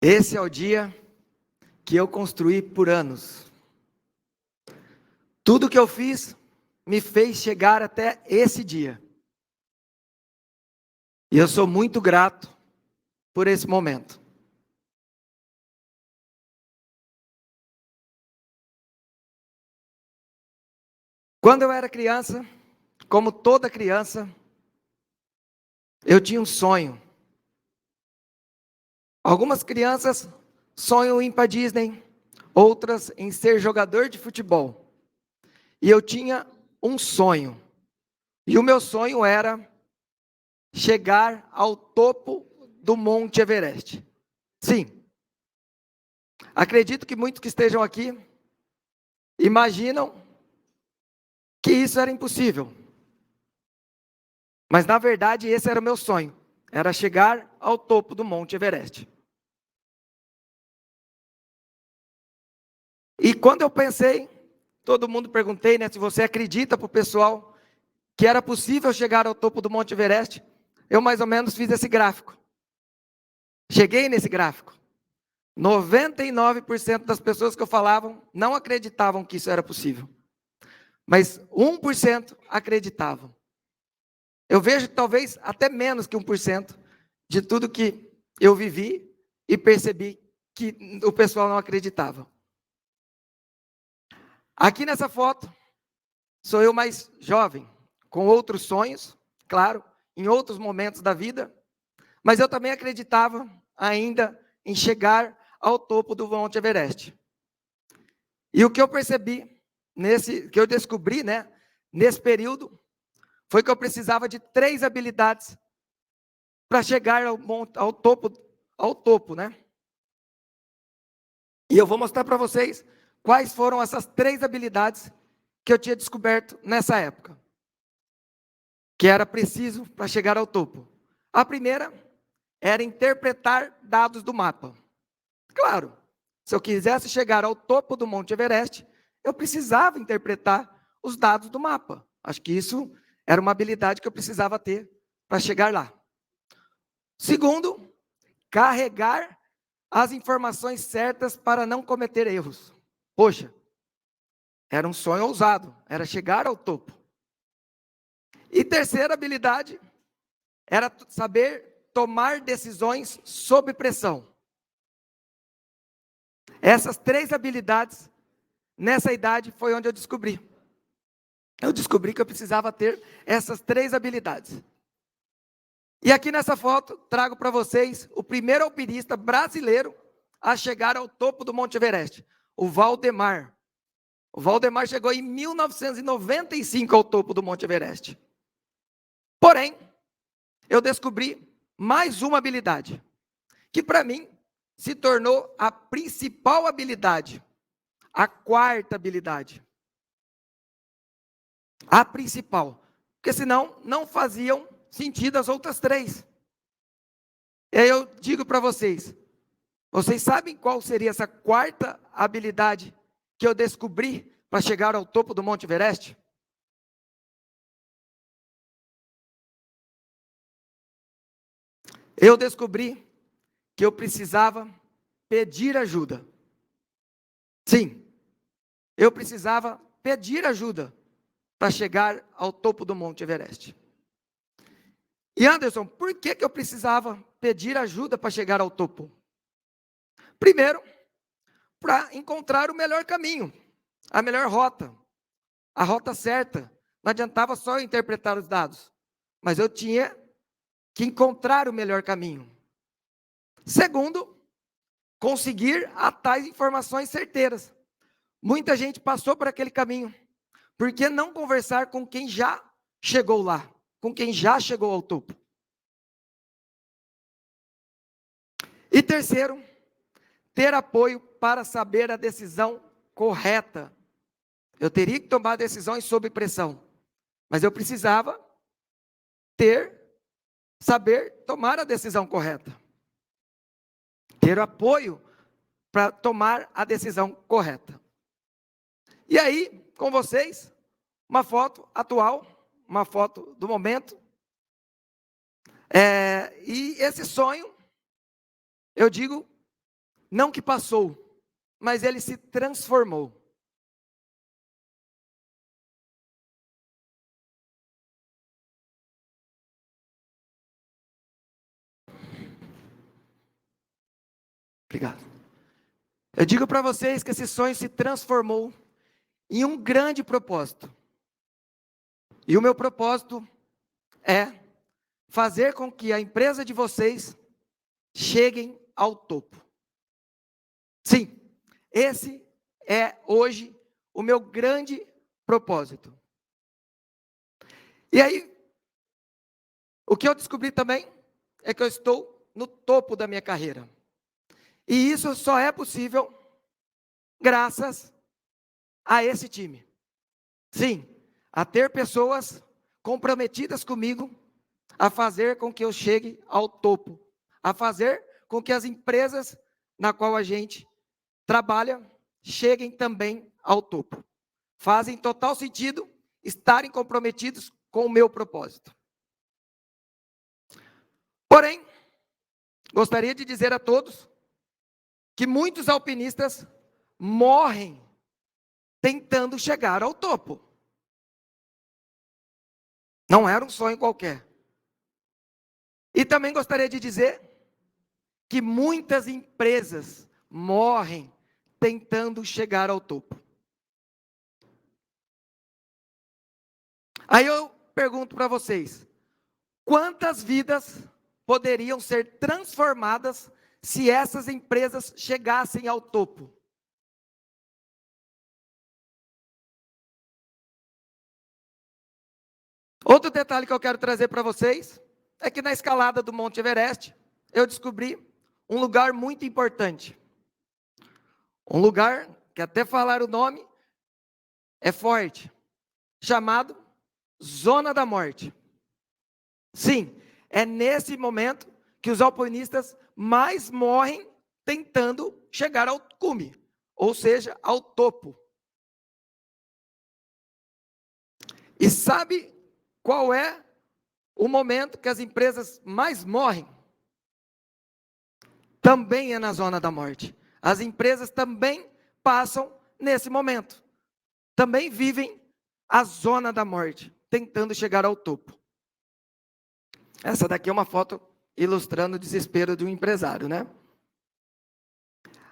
Esse é o dia que eu construí por anos. Tudo que eu fiz me fez chegar até esse dia. E eu sou muito grato por esse momento. Quando eu era criança, como toda criança, eu tinha um sonho. Algumas crianças sonham em ir para Disney, outras em ser jogador de futebol. E eu tinha um sonho. E o meu sonho era chegar ao topo do Monte Everest. Sim. Acredito que muitos que estejam aqui imaginam que isso era impossível. Mas na verdade esse era o meu sonho. Era chegar ao topo do Monte Everest. E quando eu pensei, todo mundo perguntei, se você acredita para o pessoal que era possível chegar ao topo do Monte Everest, eu mais ou menos fiz esse gráfico. Cheguei nesse gráfico. 99% das pessoas que eu falava não acreditavam que isso era possível. Mas 1% acreditavam. Eu vejo talvez até menos que 1% de tudo que eu vivi e percebi que o pessoal não acreditava. Aqui nessa foto, sou eu mais jovem, com outros sonhos, claro, em outros momentos da vida, mas eu também acreditava ainda em chegar ao topo do Monte Everest. E o que eu percebi, que eu descobri, nesse período, foi que eu precisava de 3 habilidades para chegar ao topo, né? E eu vou mostrar para vocês quais foram essas 3 habilidades que eu tinha descoberto nessa época, que era preciso para chegar ao topo. A primeira era interpretar dados do mapa. Claro, se eu quisesse chegar ao topo do Monte Everest, eu precisava interpretar os dados do mapa. Acho que isso era uma habilidade que eu precisava ter para chegar lá. Segundo, carregar as informações certas para não cometer erros. Poxa, era um sonho ousado, era chegar ao topo. E terceira habilidade era saber tomar decisões sob pressão. Essas 3 habilidades, nessa idade, foi onde eu descobri. Eu descobri que eu precisava ter essas 3 habilidades. E aqui nessa foto, trago para vocês o primeiro alpinista brasileiro a chegar ao topo do Monte Everest, o Valdemar. O Valdemar chegou em 1995 ao topo do Monte Everest. Porém, eu descobri mais uma habilidade, que para mim se tornou a principal habilidade, a 4ª habilidade. A principal, porque senão não faziam sentido as outras 3. E aí eu digo para vocês sabem qual seria essa 4ª habilidade que eu descobri para chegar ao topo do Monte Everest? Eu descobri que eu precisava pedir ajuda. Sim, eu precisava pedir ajuda para chegar ao topo do Monte Everest. E Anderson, por que eu precisava pedir ajuda para chegar ao topo? Primeiro, para encontrar o melhor caminho, a melhor rota, a rota certa. Não adiantava só eu interpretar os dados, mas eu tinha que encontrar o melhor caminho. Segundo, conseguir as tais informações certeiras. Muita gente passou por aquele caminho. Por que não conversar com quem já chegou lá? Com quem já chegou ao topo? E terceiro, ter apoio para saber a decisão correta. Eu teria que tomar decisões sob pressão, mas eu precisava saber tomar a decisão correta. Ter apoio para tomar a decisão correta. E aí, com vocês, uma foto atual, uma foto do momento. E esse sonho, eu digo não que passou, mas ele se transformou. Obrigado. Eu digo para vocês que esse sonho se transformou em um grande propósito. E o meu propósito é fazer com que a empresa de vocês cheguem ao topo. Sim, esse é hoje o meu grande propósito. E aí, o que eu descobri também é que eu estou no topo da minha carreira. E isso só é possível graças a esse time. Sim, a ter pessoas comprometidas comigo a fazer com que eu chegue ao topo, a fazer com que as empresas na qual a gente trabalha cheguem também ao topo. Fazem total sentido estarem comprometidos com o meu propósito. Porém, gostaria de dizer a todos que muitos alpinistas morrem tentando chegar ao topo. Não era um sonho qualquer. E também gostaria de dizer que muitas empresas morrem tentando chegar ao topo. Aí eu pergunto para vocês, quantas vidas poderiam ser transformadas se essas empresas chegassem ao topo? Outro detalhe que eu quero trazer para vocês é que na escalada do Monte Everest, eu descobri um lugar muito importante. Um lugar que até falar o nome é forte, chamado Zona da Morte. Sim, é nesse momento que os alpinistas mais morrem tentando chegar ao cume, ou seja, ao topo. E sabe qual é o momento que as empresas mais morrem? Também é na zona da morte. As empresas também passam nesse momento. Também vivem a zona da morte, tentando chegar ao topo. Essa daqui é uma foto ilustrando o desespero de um empresário, né?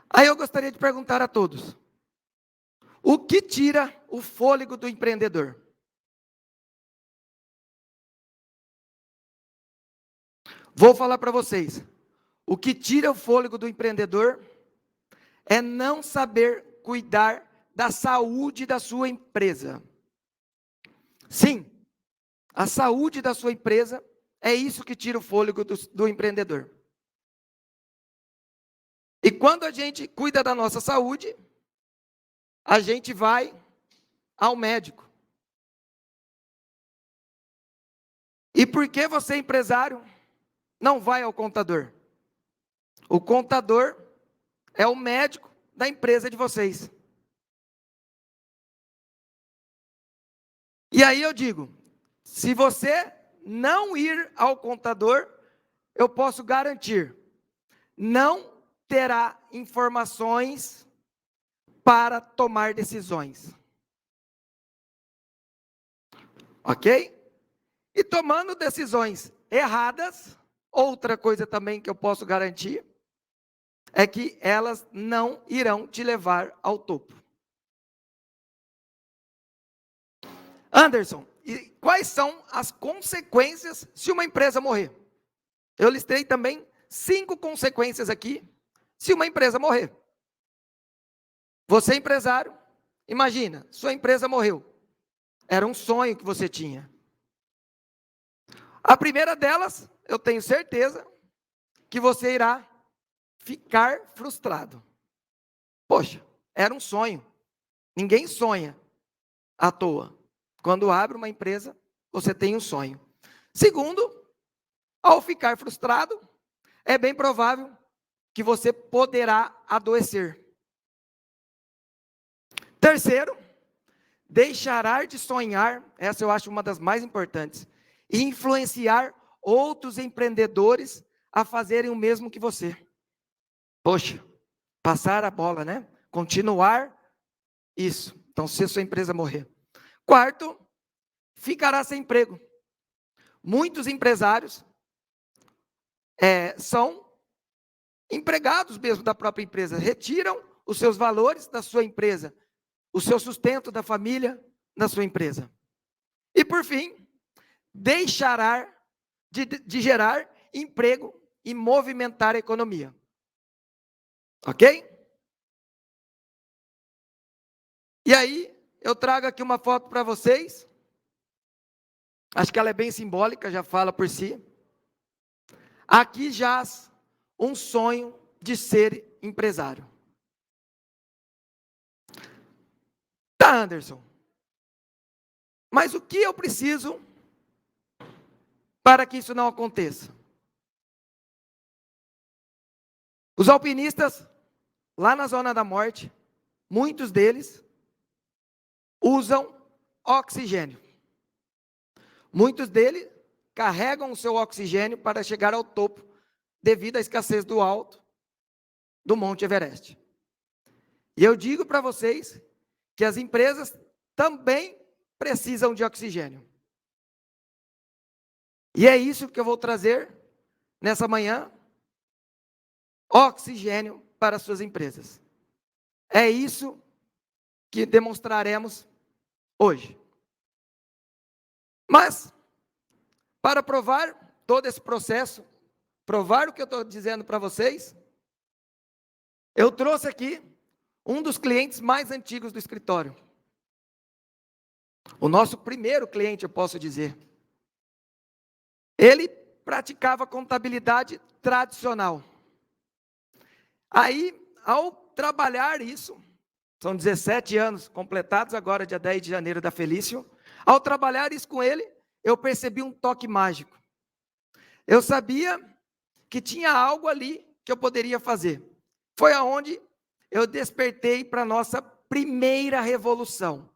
Aí eu gostaria de perguntar a todos: o que tira o fôlego do empreendedor? Vou falar para vocês. O que tira o fôlego do empreendedor é não saber cuidar da saúde da sua empresa. Sim, a saúde da sua empresa é isso que tira o fôlego do empreendedor. E quando a gente cuida da nossa saúde, a gente vai ao médico. E por que você, empresário, não vai ao contador? O contador é o médico da empresa de vocês. E aí eu digo, se você não ir ao contador, eu posso garantir, não terá informações para tomar decisões. Ok? E tomando decisões erradas, outra coisa também que eu posso garantir, é que elas não irão te levar ao topo. Anderson, e quais são as consequências se uma empresa morrer? Eu listei também 5 consequências aqui, se uma empresa morrer. Você, empresário, imagina, sua empresa morreu. Era um sonho que você tinha. A primeira delas, eu tenho certeza, que você irá ficar frustrado. Poxa, era um sonho. Ninguém sonha à toa. Quando abre uma empresa, você tem um sonho. Segundo, ao ficar frustrado, é bem provável que você poderá adoecer. Terceiro, deixará de sonhar, essa eu acho uma das mais importantes, e influenciar outros empreendedores a fazerem o mesmo que você. Poxa, Passar a bola, né? Continuar isso. Então, se a sua empresa morrer. Quarto, ficará sem emprego. Muitos empresários são empregados mesmo da própria empresa, retiram os seus valores da sua empresa, o seu sustento da família da sua empresa. E por fim, deixará de gerar emprego e movimentar a economia. Ok? E aí, eu trago aqui uma foto para vocês. Acho que ela é bem simbólica, já fala por si. Aqui jaz um sonho de ser empresário. Tá, Anderson. Mas o que eu preciso para que isso não aconteça? Os alpinistas, lá na zona da morte, muitos deles usam oxigênio. Muitos deles carregam o seu oxigênio para chegar ao topo, devido à escassez do alto do Monte Everest. E eu digo para vocês que as empresas também precisam de oxigênio. E é isso que eu vou trazer nessa manhã, oxigênio para as suas empresas. É isso que demonstraremos hoje. Mas, para provar todo esse processo, provar o que eu estou dizendo para vocês, eu trouxe aqui um dos clientes mais antigos do escritório. O nosso primeiro cliente, eu posso dizer. Ele praticava contabilidade tradicional. Aí, ao trabalhar isso, são 17 anos completados agora, dia 10 de janeiro da Felício. Ao trabalhar isso com ele, eu percebi um toque mágico. Eu sabia que tinha algo ali que eu poderia fazer. Foi aonde eu despertei para a nossa primeira revolução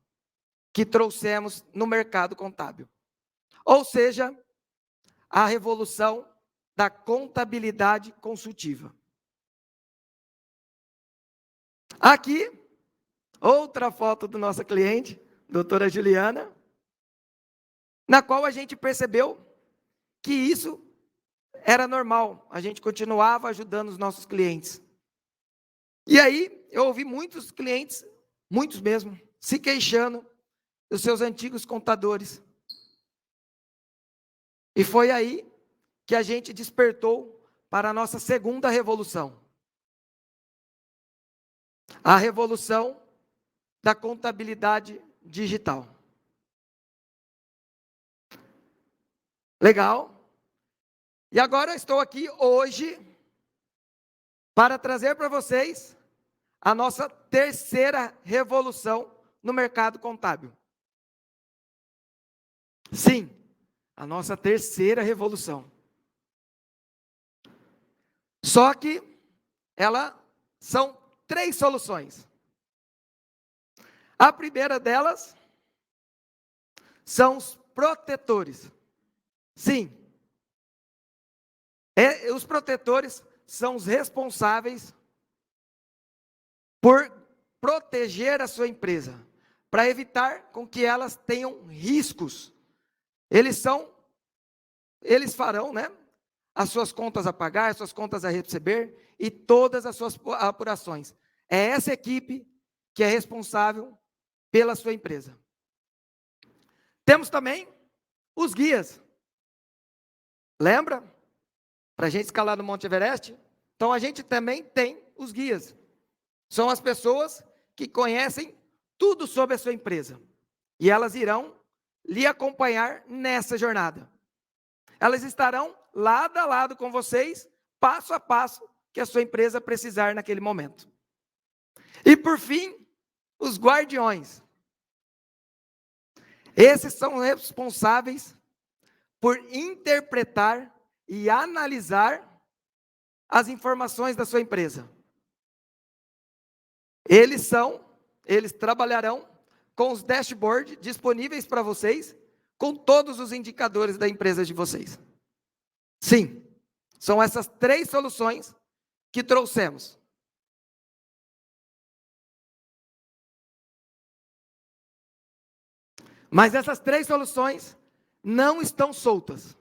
que trouxemos no mercado contábil. Ou seja, a revolução da contabilidade consultiva. Aqui, outra foto do nosso cliente, doutora Juliana, na qual a gente percebeu que isso era normal, a gente continuava ajudando os nossos clientes. E aí, eu ouvi muitos clientes, muitos mesmo, se queixando dos seus antigos contadores. E foi aí que a gente despertou para a nossa segunda revolução. A revolução da contabilidade digital. Legal? E agora eu estou aqui hoje para trazer para vocês a nossa terceira revolução no mercado contábil. Sim, a nossa terceira revolução. Só que ela são 3 soluções. A primeira delas são os protetores. Sim. Os protetores são os responsáveis por proteger a sua empresa, para evitar com que elas tenham riscos. Eles farão, né, as suas contas a pagar, as suas contas a receber e todas as suas apurações. É essa equipe que é responsável pela sua empresa. Temos também os guias. Lembra? Para a gente escalar no Monte Everest? Então a gente também tem os guias. São as pessoas que conhecem tudo sobre a sua empresa. E elas irão lhe acompanhar nessa jornada. Elas estarão lado a lado com vocês, passo a passo que a sua empresa precisar naquele momento. E por fim, os guardiões. Esses são responsáveis por interpretar e analisar as informações da sua empresa. Eles trabalharão com os dashboards disponíveis para vocês, com todos os indicadores da empresa de vocês. Sim, são essas 3 soluções que trouxemos. Mas essas 3 soluções não estão soltas.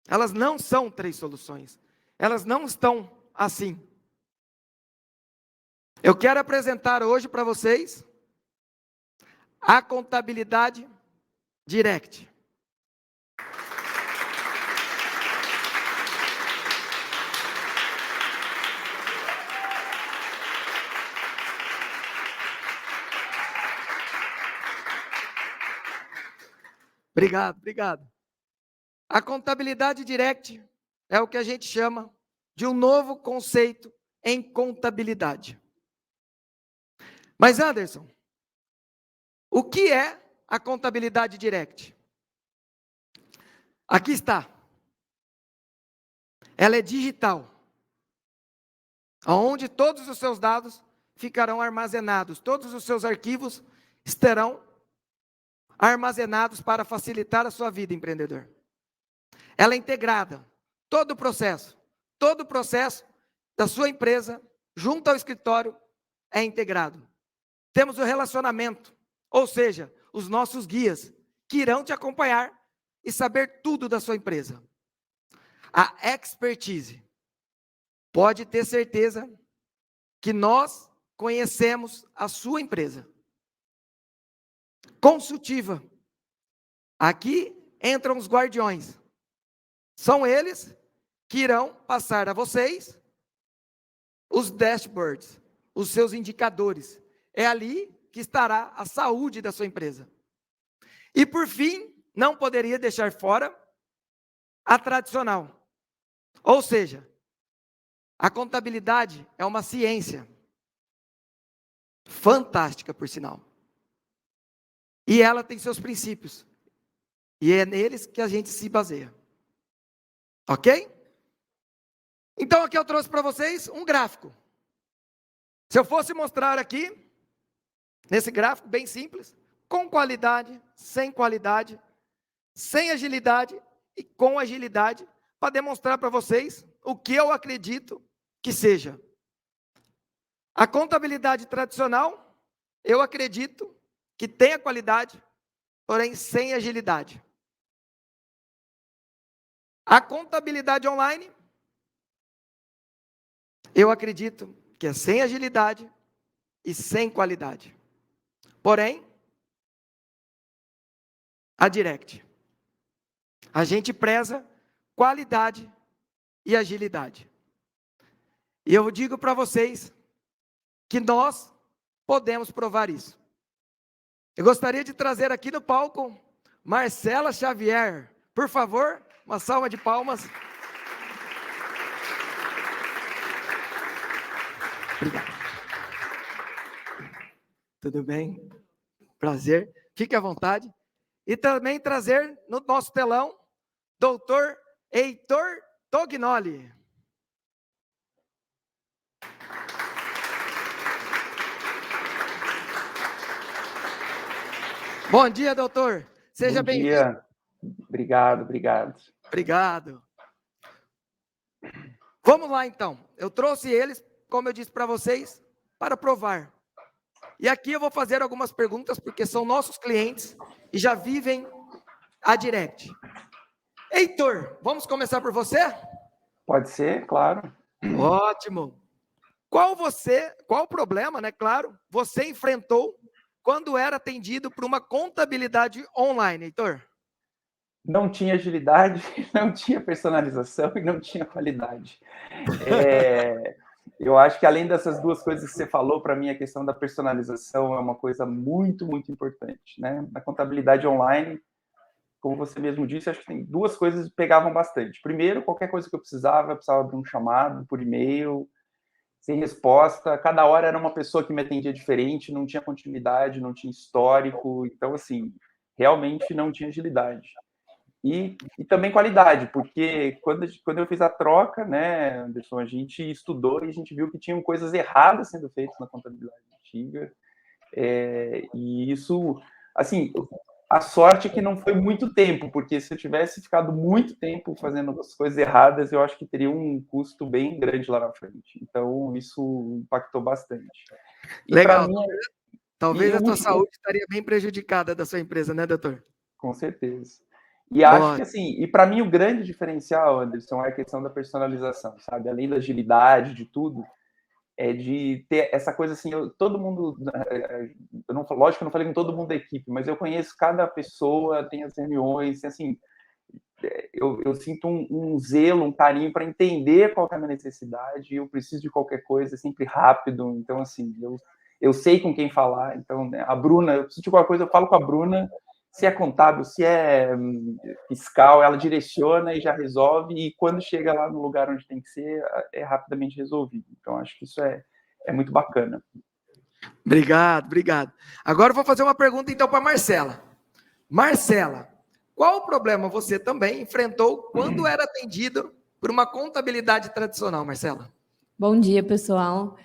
Elas não são 3 soluções. Elas não estão assim. Eu quero apresentar hoje para vocês a contabilidade direct. Obrigado. A contabilidade direct é o que a gente chama de um novo conceito em contabilidade. Mas, Anderson, o que é a contabilidade direct? Aqui está. Ela é digital, onde todos os seus dados ficarão armazenados, todos os seus arquivos estarão armazenados para facilitar a sua vida, empreendedor. Ela é integrada, todo o processo da sua empresa, junto ao escritório, é integrado. Temos o relacionamento, ou seja, os nossos guias, que irão te acompanhar e saber tudo da sua empresa. A expertise. Pode ter certeza que nós conhecemos a sua empresa. Consultiva. Aqui entram os guardiões. São eles que irão passar a vocês os dashboards, os seus indicadores. É ali que estará a saúde da sua empresa. E por fim, não poderia deixar fora a tradicional. Ou seja, a contabilidade é uma ciência fantástica, por sinal. E ela tem seus princípios. E é neles que a gente se baseia. Ok? Então aqui eu trouxe para vocês um gráfico. Se eu fosse mostrar aqui, nesse gráfico bem simples, com qualidade, sem agilidade e com agilidade, para demonstrar para vocês o que eu acredito que seja. A contabilidade tradicional, eu acredito que tenha qualidade, porém sem agilidade. A contabilidade online, eu acredito que é sem agilidade e sem qualidade. Porém, a direct. A gente preza qualidade e agilidade. E eu digo para vocês que nós podemos provar isso. Eu gostaria de trazer aqui no palco Marcela Xavier. Por favor, uma salva de palmas. Obrigado. Tudo bem? Prazer. Fique à vontade. E também trazer no nosso telão, Dr. Heitor Tognoli. Bom dia, doutor. Seja bem-vindo. Bom dia. Obrigado. Vamos lá, então. Eu trouxe eles, como eu disse para vocês, para provar. E aqui eu vou fazer algumas perguntas, porque são nossos clientes e já vivem a direct. Heitor, vamos começar por você? Pode ser, claro. Ótimo. Qual problema, né, claro, você enfrentou quando era atendido por uma contabilidade online, Heitor? Não tinha agilidade, não tinha personalização e não tinha qualidade. Eu acho que além dessas duas coisas que você falou, para mim a questão da personalização é uma coisa muito, muito importante, né? Na contabilidade online, como você mesmo disse, acho que tem duas coisas que pegavam bastante. Primeiro, qualquer coisa que eu precisava abrir um chamado por e-mail, sem resposta. Cada hora era uma pessoa que me atendia diferente, não tinha continuidade, não tinha histórico. Então, assim, realmente não tinha agilidade. E também qualidade, porque quando eu fiz a troca, né, Anderson, a gente estudou e a gente viu que tinham coisas erradas sendo feitas na contabilidade antiga. E isso, assim, a sorte é que não foi muito tempo, porque se eu tivesse ficado muito tempo fazendo as coisas erradas, eu acho que teria um custo bem grande lá na frente. Então, isso impactou bastante. Legal. Talvez E a tua saúde estaria bem prejudicada da sua empresa, né, doutor? Com certeza. E acho que assim, e para mim o grande diferencial, Anderson, é a questão da personalização, sabe? Além da agilidade, de tudo, é de ter essa coisa assim, todo mundo, eu não, lógico que eu não falei com todo mundo da equipe, mas eu conheço cada pessoa, tem as reuniões, assim, eu sinto um zelo, um carinho para entender qual é a minha necessidade, eu preciso de qualquer coisa, sempre rápido, então assim, eu sei com quem falar, então né, a Bruna, eu preciso de qualquer coisa, eu falo com a Bruna, se é contábil, se é fiscal, ela direciona e já resolve, e quando chega lá no lugar onde tem que ser, é rapidamente resolvido. Então, acho que isso é muito bacana. Obrigado, obrigado. Agora eu vou fazer uma pergunta então para Marcela. Marcela, qual o problema você também enfrentou quando era atendido por uma contabilidade tradicional, Marcela? Bom dia, pessoal.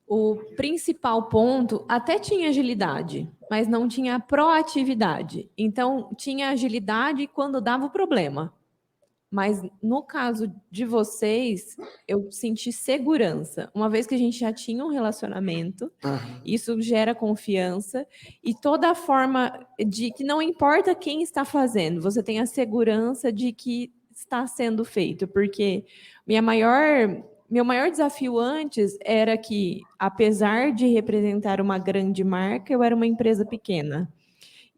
O principal ponto até tinha agilidade, mas não tinha proatividade. Então, tinha agilidade quando dava o problema. Mas no caso de vocês, eu senti segurança. Uma vez que a gente já tinha um relacionamento, isso gera confiança e toda a forma de que não importa quem está fazendo, você tem a segurança de que está sendo feito, porque meu maior desafio antes era que, apesar de representar uma grande marca, eu era uma empresa pequena.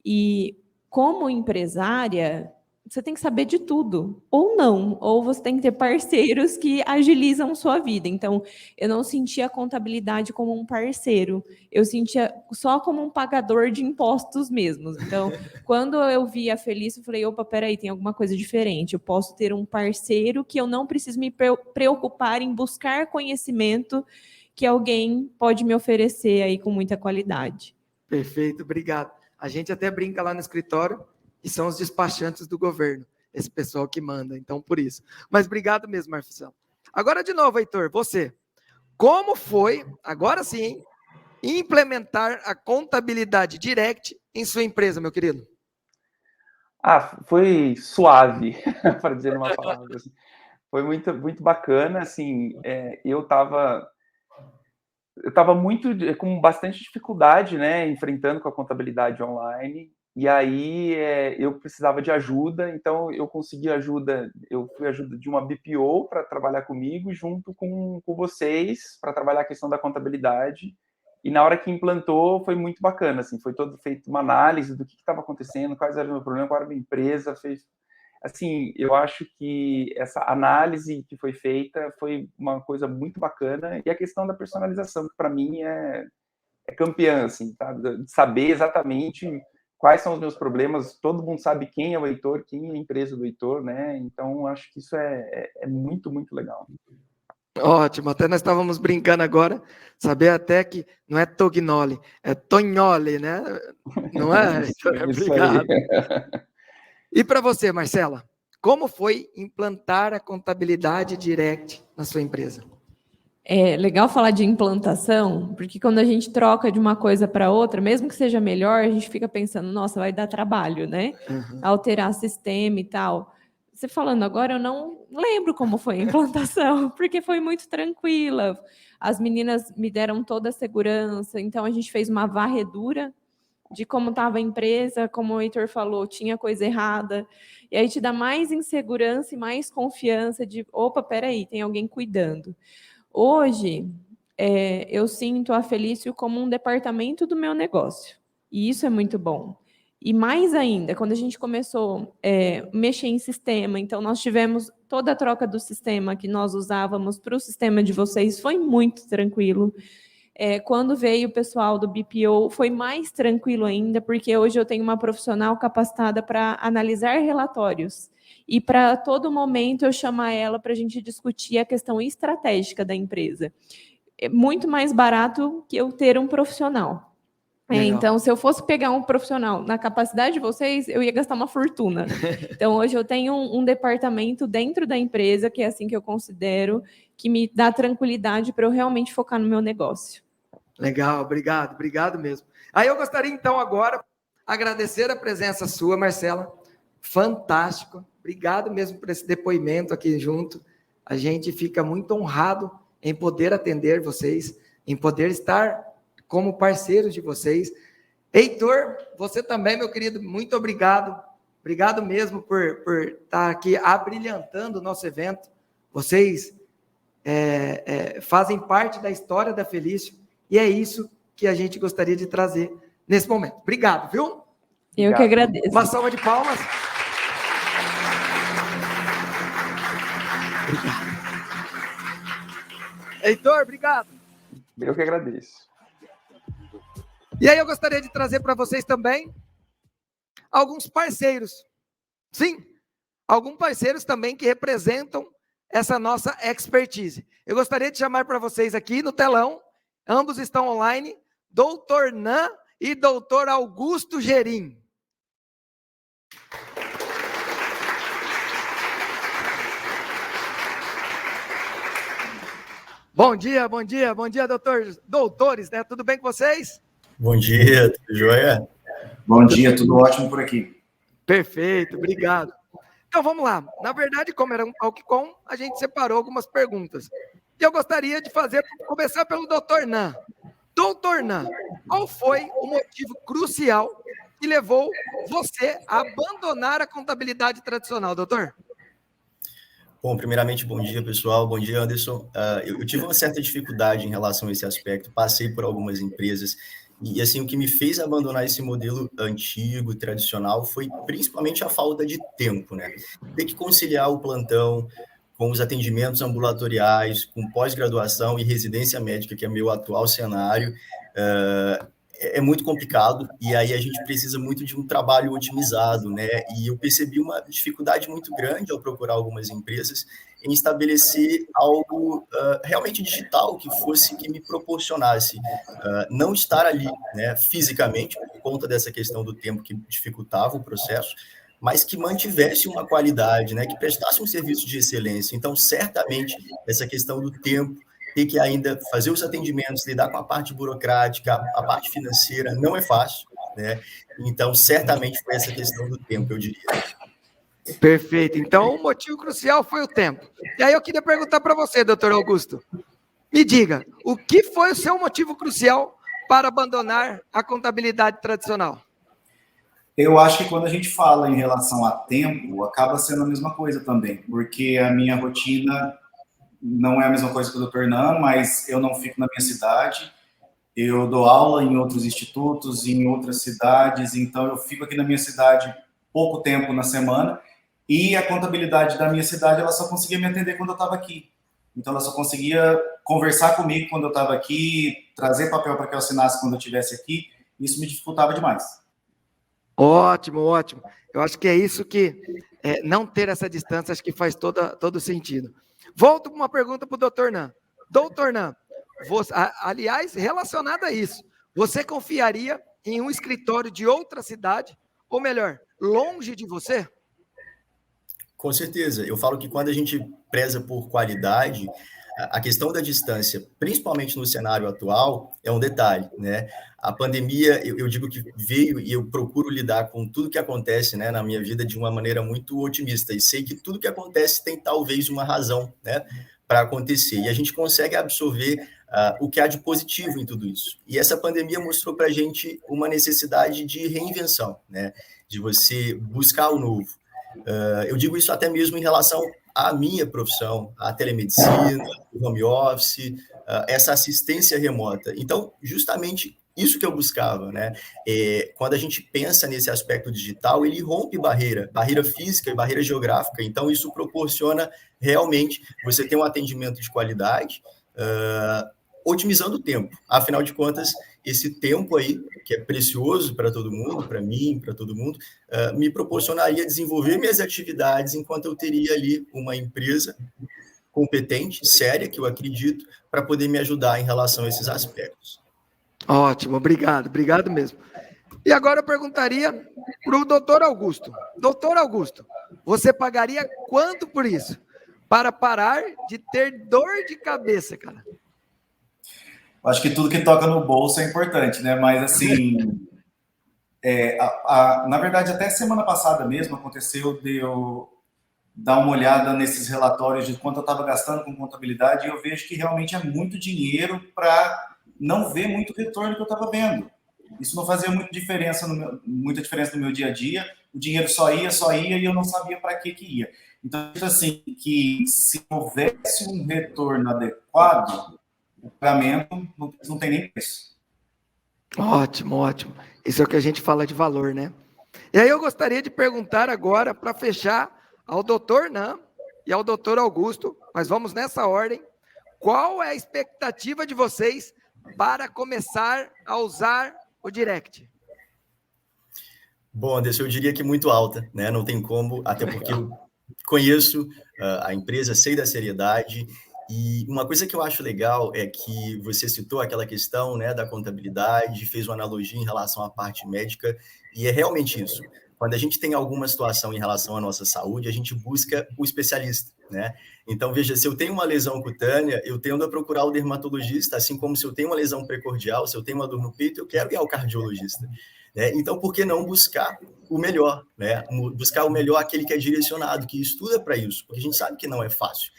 E como empresária, você tem que saber de tudo, ou não, ou você tem que ter parceiros que agilizam sua vida. Então, eu não sentia a contabilidade como um parceiro, eu sentia só como um pagador de impostos mesmos. Então, quando eu vi a Felícia, eu falei, opa, peraí, tem alguma coisa diferente, eu posso ter um parceiro que eu não preciso me preocupar em buscar conhecimento que alguém pode me oferecer aí com muita qualidade. Perfeito, obrigado. A gente até brinca lá no escritório, e são os despachantes do governo, esse pessoal que manda, então por isso. Mas obrigado mesmo, Marcelo. Agora de novo, Heitor, você. Como foi, agora sim, implementar a contabilidade direct em sua empresa, meu querido? Foi suave, para dizer uma palavra. Assim. Foi muito, muito bacana, assim, eu estava muito com bastante dificuldade, né, enfrentando com a contabilidade online. E aí eu precisava de ajuda, então eu consegui ajuda, eu fui ajuda de uma BPO para trabalhar comigo, junto com vocês, para trabalhar a questão da contabilidade. E na hora que implantou, foi muito bacana, assim, foi todo feito uma análise do que estava acontecendo, quais eram os meus problemas, qual era a minha empresa, assim, eu acho que essa análise que foi feita foi uma coisa muito bacana, e a questão da personalização, que para mim é campeã, assim, tá? De saber exatamente quais são os meus problemas, todo mundo sabe quem é o Heitor, quem é a empresa do Heitor, né? Então, acho que isso é muito, muito legal. Ótimo, até nós estávamos brincando agora, saber até que não é Tognoli, é Tognoli, né? Não é? Isso Obrigado. aí. E para você, Marcela, como foi implantar a contabilidade direct na sua empresa? É legal falar de implantação, porque quando a gente troca de uma coisa para outra, mesmo que seja melhor, a gente fica pensando, nossa, vai dar trabalho, né? Alterar sistema e tal. Você falando agora, eu não lembro como foi a implantação, porque foi muito tranquila. As meninas me deram toda a segurança, então a gente fez uma varredura de como estava a empresa, como o Heitor falou, tinha coisa errada. E aí te dá mais insegurança e mais confiança de, opa, peraí, tem alguém cuidando. Hoje, eu sinto a Felício como um departamento do meu negócio. E isso é muito bom. E mais ainda, quando a gente começou a mexer em sistema, então nós tivemos toda a troca do sistema que nós usávamos para o sistema de vocês, foi muito tranquilo. Quando veio o pessoal do BPO, foi mais tranquilo ainda, porque hoje eu tenho uma profissional capacitada para analisar relatórios. E para todo momento eu chamar ela para a gente discutir a questão estratégica da empresa. É muito mais barato que eu ter um profissional. Então, se eu fosse pegar um profissional na capacidade de vocês, eu ia gastar uma fortuna. Então, hoje eu tenho um departamento dentro da empresa, que é assim que eu considero, que me dá tranquilidade para eu realmente focar no meu negócio. Legal, obrigado mesmo. Aí eu gostaria então agora agradecer a presença sua, Marcela, fantástico, obrigado mesmo por esse depoimento aqui junto, a gente fica muito honrado em poder atender vocês, em poder estar como parceiros de vocês, Heitor, você também, meu querido, muito obrigado. Obrigado mesmo por estar aqui abrilhantando o nosso evento. Vocês fazem parte da história da Felício e é isso que a gente gostaria de trazer nesse momento. Obrigado, viu? Eu que agradeço. Uma salva de palmas. Obrigado. Heitor, obrigado. Eu que agradeço. E aí eu gostaria de trazer para vocês também alguns parceiros. Sim, alguns parceiros também que representam essa nossa expertise. Eu gostaria de chamar para vocês aqui no telão, ambos estão online, Dr. Nan e Dr. Augusto Gerim. Bom dia, doutores, né? Tudo bem com vocês? Bom dia, tudo jóia? Bom dia, tudo ótimo por aqui. Perfeito, obrigado. Então vamos lá. Na verdade, como era um talk-com, a gente separou algumas perguntas. E eu gostaria de começar pelo Dr. Nan. Dr. Nan, qual foi o motivo crucial que levou você a abandonar a contabilidade tradicional, doutor? Bom, primeiramente, bom dia, pessoal. Bom dia, Anderson. Eu tive uma certa dificuldade em relação a esse aspecto. Passei por algumas empresas e, assim, o que me fez abandonar esse modelo antigo, tradicional, foi principalmente a falta de tempo, né? Ter que conciliar o plantão com os atendimentos ambulatoriais, com pós-graduação e residência médica, que é meu atual cenário, é muito complicado, e aí a gente precisa muito de um trabalho otimizado, né? E eu percebi uma dificuldade muito grande ao procurar algumas empresas em estabelecer algo realmente digital que me proporcionasse não estar ali, né, fisicamente, por conta dessa questão do tempo que dificultava o processo, mas que mantivesse uma qualidade, né, que prestasse um serviço de excelência. Então, certamente, essa questão do tempo, ter que ainda fazer os atendimentos, lidar com a parte burocrática, a parte financeira, não é fácil, né? Então, certamente foi essa questão do tempo, eu diria. Perfeito. Então, o motivo crucial foi o tempo. E aí eu queria perguntar para você, doutor Augusto. Me diga, o que foi o seu motivo crucial para abandonar a contabilidade tradicional? Eu acho que quando a gente fala em relação a tempo, acaba sendo a mesma coisa também, porque a minha rotina não é a mesma coisa que o Dr. Nan, mas eu não fico na minha cidade, eu dou aula em outros institutos, em outras cidades, então eu fico aqui na minha cidade pouco tempo na semana, e a contabilidade da minha cidade, ela só conseguia me atender quando eu estava aqui. Então, ela só conseguia conversar comigo quando eu estava aqui, trazer papel para que eu assinasse quando eu estivesse aqui, isso me dificultava demais. Ótimo, ótimo. Eu acho que é isso que, não ter essa distância, acho que faz todo sentido. Volto para uma pergunta para o doutor Nan. Doutor Nan, aliás, relacionado a isso, você confiaria em um escritório de outra cidade, ou melhor, longe de você? Com certeza. Eu falo que quando a gente preza por qualidade, a questão da distância, principalmente no cenário atual, é um detalhe, né? A pandemia, eu digo que veio e eu procuro lidar com tudo que acontece, né, na minha vida de uma maneira muito otimista, e sei que tudo que acontece tem talvez uma razão, né, para acontecer, e a gente consegue absorver o que há de positivo em tudo isso. E essa pandemia mostrou para a gente uma necessidade de reinvenção, né, de você buscar o novo. Eu digo isso até mesmo em relação à minha profissão, a telemedicina, o home office, essa assistência remota. Então, justamente isso que eu buscava, né? Quando a gente pensa nesse aspecto digital, ele rompe barreira física e barreira geográfica. Então, isso proporciona realmente você ter um atendimento de qualidade, otimizando o tempo. Afinal de contas, esse tempo aí, que é precioso para todo mundo, para mim, para todo mundo, me proporcionaria desenvolver minhas atividades enquanto eu teria ali uma empresa competente, séria, que eu acredito, para poder me ajudar em relação a esses aspectos. Ótimo, obrigado mesmo. E agora eu perguntaria para o doutor Augusto. Doutor Augusto, você pagaria quanto por isso? Para parar de ter dor de cabeça, cara. Acho que tudo que toca no bolso é importante, né? Mas, assim, na verdade, até semana passada mesmo aconteceu de eu dar uma olhada nesses relatórios de quanto eu estava gastando com contabilidade e eu vejo que realmente é muito dinheiro para não ver muito retorno que eu estava vendo. Isso não fazia muita diferença no meu dia a dia. O dinheiro só ia e eu não sabia para que ia. Então, assim, que se houvesse um retorno adequado, o pagamento não tem nem preço. Ótimo, ótimo. Isso é o que a gente fala de valor, né? E aí eu gostaria de perguntar agora, para fechar, ao doutor Nan e ao doutor Augusto, mas vamos nessa ordem, qual é a expectativa de vocês para começar a usar o Direct? Bom, Anderson, eu diria que muito alta, né? Não tem como, até porque eu conheço a empresa, sei da seriedade, e uma coisa que eu acho legal é que você citou aquela questão, né, da contabilidade, fez uma analogia em relação à parte médica, e é realmente isso. Quando a gente tem alguma situação em relação à nossa saúde, a gente busca o especialista, né? Então, veja, se eu tenho uma lesão cutânea, eu tendo a procurar o dermatologista, assim como se eu tenho uma lesão precordial, se eu tenho uma dor no peito, eu quero ir ao cardiologista. Né? Então, por que não buscar o melhor, né? Buscar o melhor, aquele que é direcionado, que estuda para isso, porque a gente sabe que não é fácil.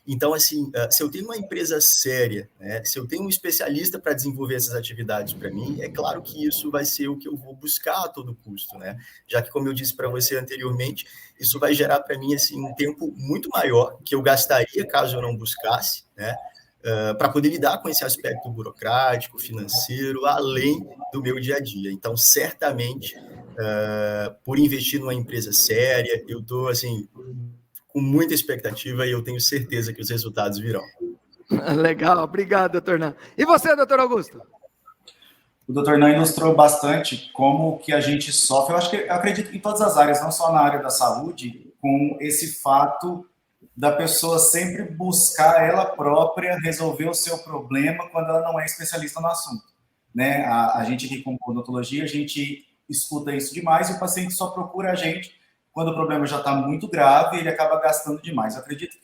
Então, assim, se eu tenho uma empresa séria, né? Se eu tenho um especialista para desenvolver essas atividades para mim, é claro que isso vai ser o que eu vou buscar a todo custo, né? Já que, como eu disse para você anteriormente, isso vai gerar para mim assim, um tempo muito maior que eu gastaria caso eu não buscasse, né? Para poder lidar com esse aspecto burocrático, financeiro, além do meu dia a dia. Então, certamente, por investir numa empresa séria, eu estou assim, com muita expectativa e eu tenho certeza que os resultados virão. Legal, obrigado, doutor Nan. E você, doutor Augusto? O doutor Nan ilustrou bastante como que a gente sofre, eu acredito que em todas as áreas, não só na área da saúde, com esse fato da pessoa sempre buscar ela própria resolver o seu problema quando ela não é especialista no assunto. Né? A gente aqui com odontologia, a gente escuta isso demais e o paciente só procura a gente quando o problema já está muito grave e ele acaba gastando demais. Eu acredito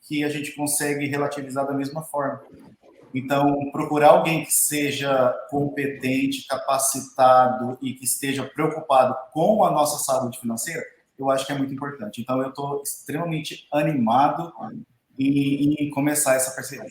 que a gente consegue relativizar da mesma forma. Então, procurar alguém que seja competente, capacitado e que esteja preocupado com a nossa saúde financeira, eu acho que é muito importante. Então, eu estou extremamente animado em começar essa parceria.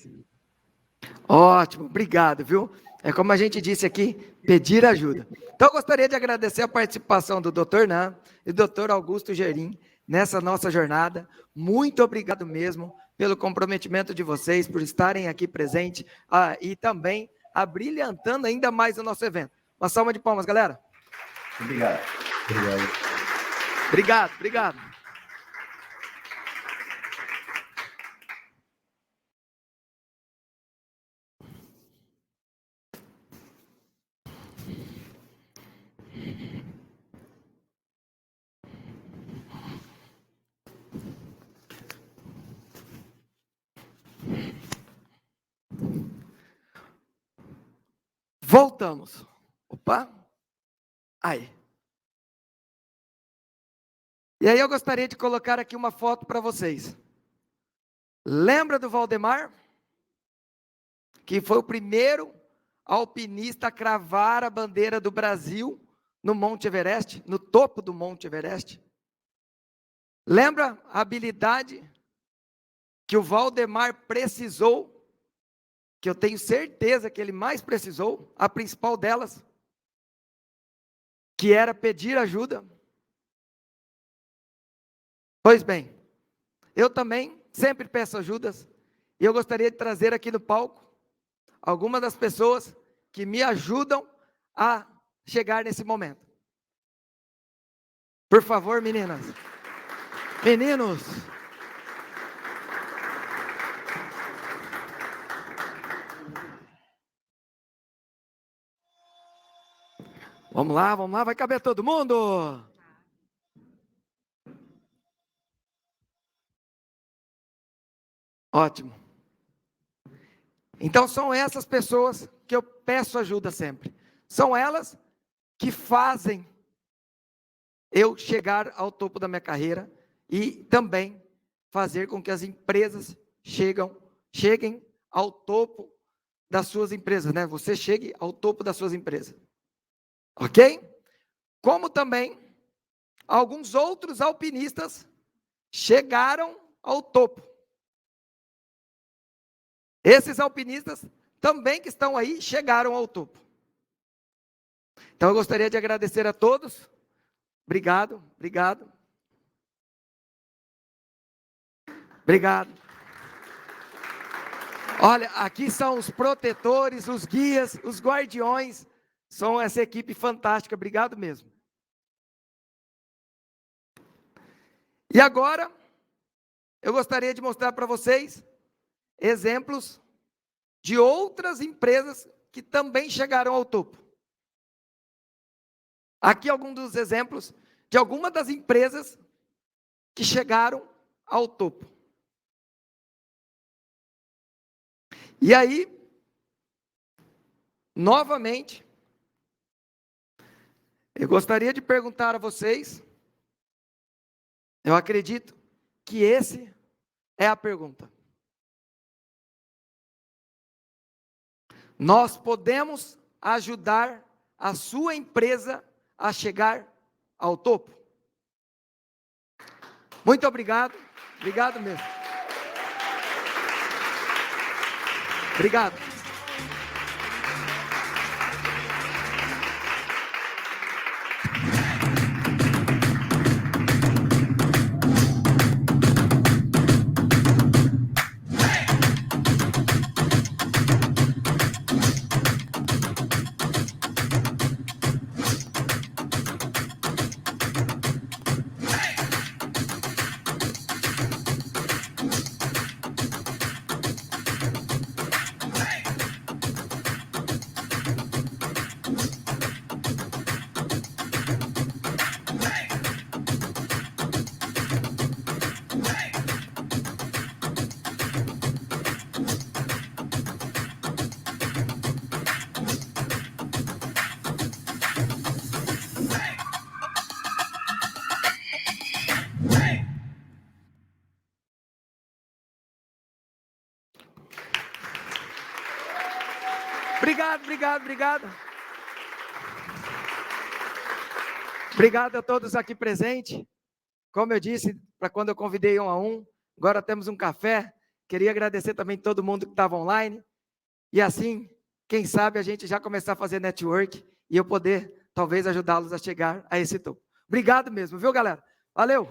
Ótimo, obrigado, viu? É como a gente disse aqui, pedir ajuda. Então, eu gostaria de agradecer a participação do Dr. Nan e do Dr. Augusto Gerim nessa nossa jornada. Muito obrigado mesmo pelo comprometimento de vocês, por estarem aqui presentes e também abrilhantando ainda mais o nosso evento. Uma salva de palmas, galera. Obrigado. Obrigado. Voltamos. Opa. Aí. E aí eu gostaria de colocar aqui uma foto para vocês. Lembra do Valdemar? Que foi o primeiro alpinista a cravar a bandeira do Brasil no Monte Everest, no topo do Monte Everest? Lembra a habilidade que o Valdemar precisou, que eu tenho certeza que ele mais precisou, a principal delas, que era pedir ajuda? Pois bem, eu também sempre peço ajudas, e eu gostaria de trazer aqui no palco algumas das pessoas que me ajudam a chegar nesse momento. Por favor, meninas. Meninos. Vamos lá, vai caber todo mundo. Ótimo. Então são essas pessoas que eu peço ajuda sempre. São elas que fazem eu chegar ao topo da minha carreira e também fazer com que as empresas cheguem ao topo das suas empresas, né? Você chegue ao topo das suas empresas. Ok? Como também alguns outros alpinistas chegaram ao topo. Esses alpinistas também que estão aí chegaram ao topo. Então, eu gostaria de agradecer a todos. Obrigado, obrigado. Obrigado. Olha, aqui são os protetores, os guias, os guardiões. São essa equipe fantástica. Obrigado mesmo. E agora, eu gostaria de mostrar para vocês exemplos de outras empresas que também chegaram ao topo. Aqui alguns dos exemplos de algumas das empresas que chegaram ao topo. E aí, novamente, eu gostaria de perguntar a vocês, eu acredito que esse é a pergunta. Nós podemos ajudar a sua empresa a chegar ao topo? Muito obrigado. Obrigado mesmo. Obrigado. Obrigado. Obrigado a todos aqui presentes. Como eu disse, para quando eu convidei 1 a 1, agora temos um café. Queria agradecer também todo mundo que estava online. E assim, quem sabe a gente já começar a fazer network e eu poder, talvez, ajudá-los a chegar a esse topo. Obrigado mesmo, viu, galera? Valeu!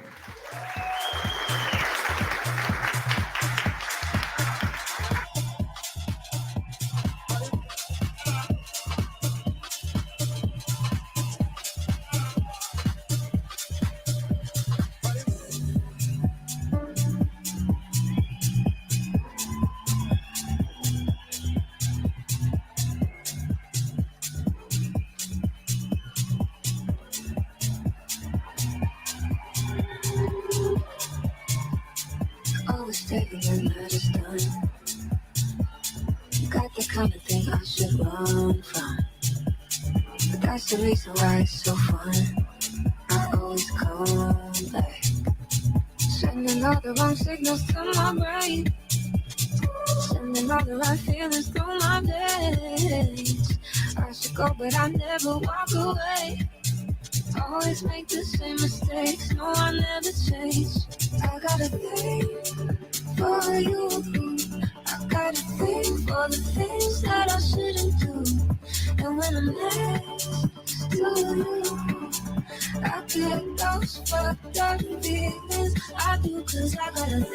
Always taking the matters done. Got the kind of thing I should run from. But that's the reason why it's so fun. I always come back. Sending all the wrong signals to my brain. Sending all the right feelings through my veins. I should go, but I never walk away. Always make the same mistakes. No, I never change. I got a thing for you. I got a thing for the things that I shouldn't do. And when I'm next to you, I get those fucked up feelings. I do, 'cause I got a thing.